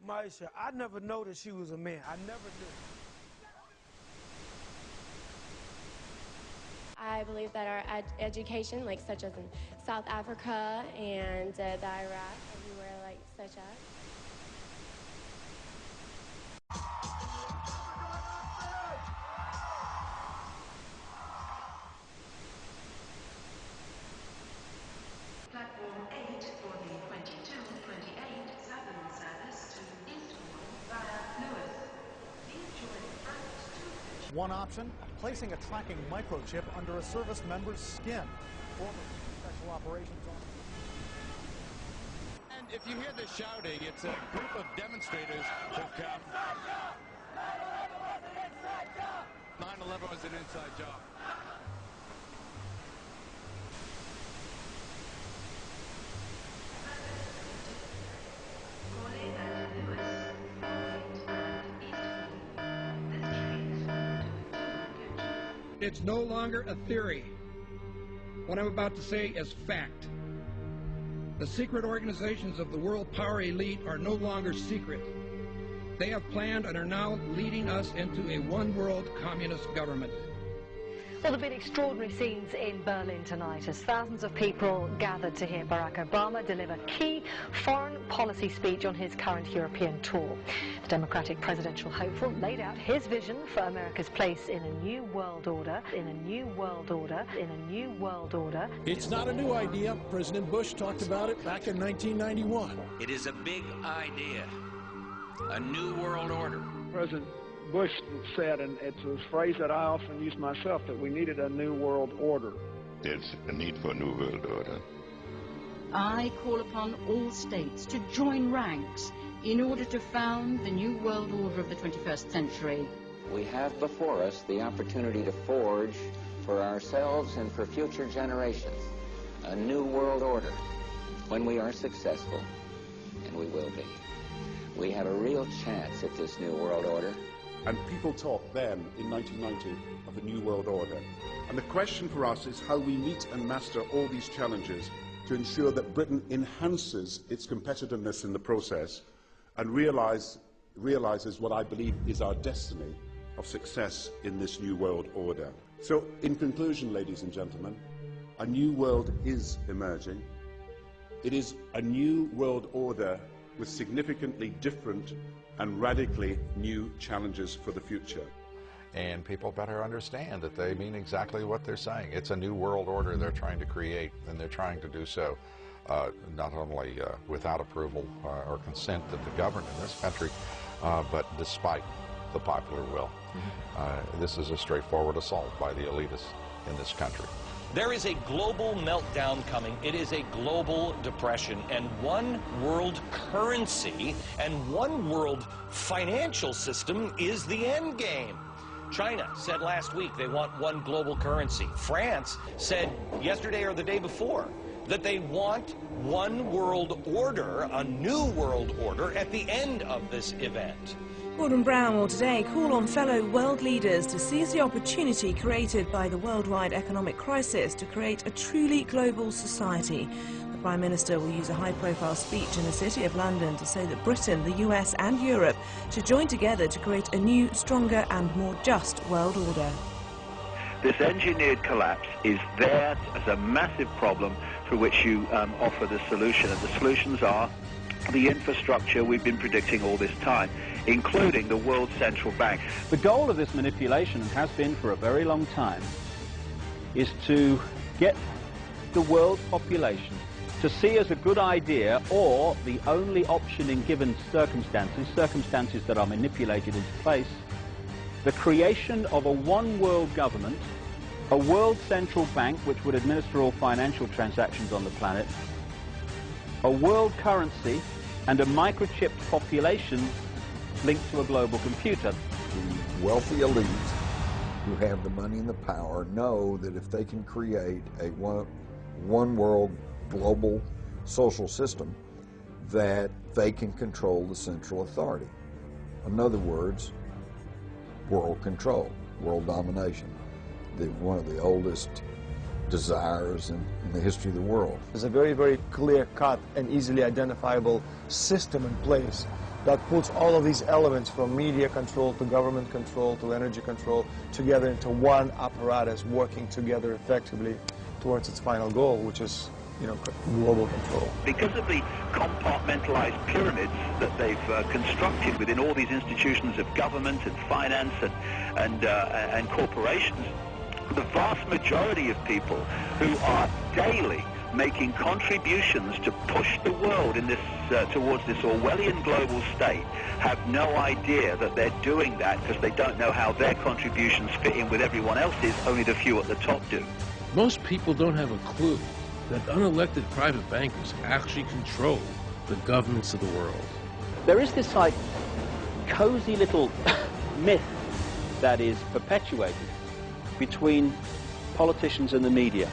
Maisha, I never noticed she was a man. I never knew. I believe that our education, like such as in South Africa and the Iraq, everywhere like such as. Platform 8 for the 2228 Southern service to Eastbourne via Lewis. Please join front 2. One option, placing a tracking microchip under a service member's skin. Former Special Operations Officer. And if you hear the shouting, it's a group of demonstrators who've come. 9/11 was an inside job. It's no longer a theory. What I'm about to say is fact. The secret organizations of the world power elite are no longer secret. They have planned and are now leading us into a one-world communist government. Well, there have been extraordinary scenes in Berlin tonight as thousands of people gathered to hear Barack Obama deliver key foreign policy speech on his current European tour. The Democratic presidential hopeful laid out his vision for America's place in a new world order, in a new world order, in a new world order. It's not a new idea. President Bush talked about it back in 1991. It is a big idea, a new world order. President Bush said, and it's a phrase that I often use myself, that we needed a new world order. There's a need for a new world order. I call upon all states to join ranks in order to found the new world order of the 21st century. We have before us the opportunity to forge for ourselves and for future generations a new world order. When we are successful, and we will be, we have a real chance at this new world order. And people talked then, in 1990, of a new world order. And the question for us is how we meet and master all these challenges to ensure that Britain enhances its competitiveness in the process and realizes what I believe is our destiny of success in this new world order. So, in conclusion, ladies and gentlemen, a new world is emerging. It is a new world order with significantly different and radically new challenges for the future. And people better understand that they mean exactly what they're saying. It's a new world order they're trying to create, and they're trying to do so not only without approval or consent of the governed in this country, but despite the popular will. This is a straightforward assault by the elitists in this country. There is a global meltdown coming. It is a global depression, and one world currency and one world financial system is the end game. China said last week they want one global currency. France said yesterday or the day before that they want one world order, a new world order, at the end of this event. Gordon Brown will today call on fellow world leaders to seize the opportunity created by the worldwide economic crisis to create a truly global society. The Prime Minister will use a high-profile speech in the City of London to say that Britain, the US and Europe should join together to create a new, stronger and more just world order. This engineered collapse is there as a massive problem through which you offer the solution, and the solutions are the infrastructure we've been predicting all this time, including the World Central Bank. The goal of this manipulation, and has been for a very long time, is to get the world population to see as a good idea, or the only option in given circumstances that are manipulated into place, the creation of a one-world government, a world central bank which would administer all financial transactions on the planet, a world currency, and a microchipped population linked to a global computer. The wealthy elite who have the money and the power know that if they can create a one world global social system, that they can control the central authority. In other words, world control, world domination, one of the oldest desires in the history of the world. There's a very, very clear-cut and easily identifiable system in place that puts all of these elements from media control to government control to energy control together into one apparatus working together effectively towards its final goal, which is, global control. Because of the compartmentalized pyramids that they've constructed within all these institutions of government and finance and corporations, the vast majority of people who are daily making contributions to push the world in this towards this Orwellian global state have no idea that they're doing that, because they don't know how their contributions fit in with everyone else's. Only the few at the top do. Most people don't have a clue that unelected private bankers actually control the governments of the world. There is this cozy little myth that is perpetuated between politicians and the media.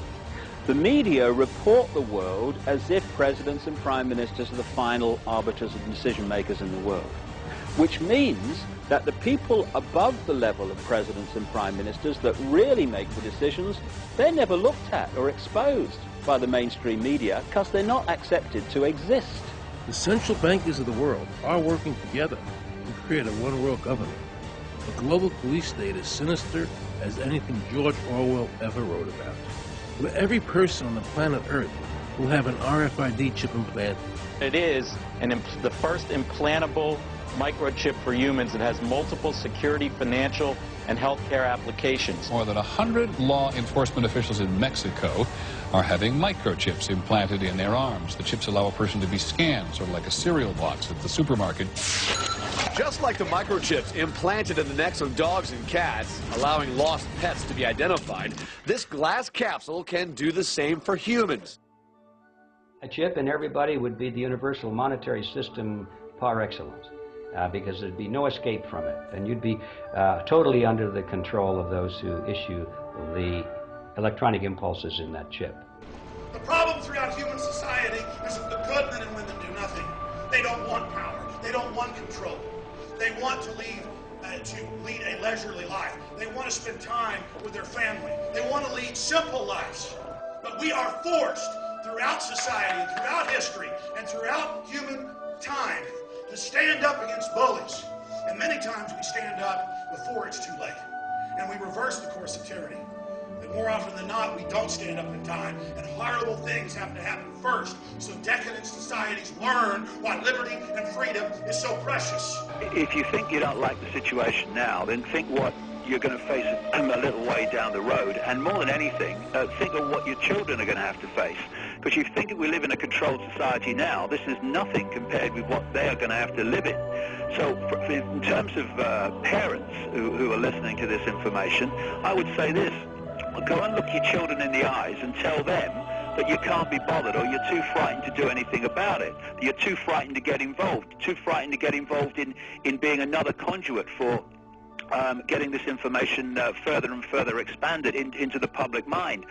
The media report the world as if presidents and prime ministers are the final arbiters and decision makers in the world, which means that the people above the level of presidents and prime ministers that really make the decisions, they're never looked at or exposed by the mainstream media because they're not accepted to exist. The central bankers of the world are working together to create a one-world government. A global police state as sinister as anything George Orwell ever wrote about, where every person on the planet Earth will have an RFID chip implanted. It is the first implantable microchip for humans that has multiple security, financial, and healthcare applications. More than 100 law enforcement officials in Mexico are having microchips implanted in their arms. The chips allow a person to be scanned, sort of like a cereal box at the supermarket. Just like the microchips implanted in the necks of dogs and cats, allowing lost pets to be identified, this glass capsule can do the same for humans. A chip in everybody would be the universal monetary system par excellence, because there'd be no escape from it, and you'd be totally under the control of those who issue the electronic impulses in that chip. The problem throughout human society is that the good men and women do nothing. They don't want power. They don't want control. They want to lead a leisurely life. They want to spend time with their family. They want to lead simple lives. But we are forced throughout society, and throughout history, and throughout human time to stand up against bullies. And many times we stand up before it's too late. And we reverse the course of tyranny. And more often than not, we don't stand up in time, and horrible things have to happen first, so decadent societies learn why liberty and freedom is so precious. If you think you don't like the situation now, then think what you're going to face a little way down the road, and more than anything, think of what your children are going to have to face. Because you think we live in a controlled society now, this is nothing compared with what they are going to have to live in. So in terms of parents who are listening to this information, I would say this: go and look your children in the eyes and tell them that you can't be bothered, or you're too frightened to do anything about it. You're too frightened to get involved, in being another conduit for getting this information further and further expanded into the public mind.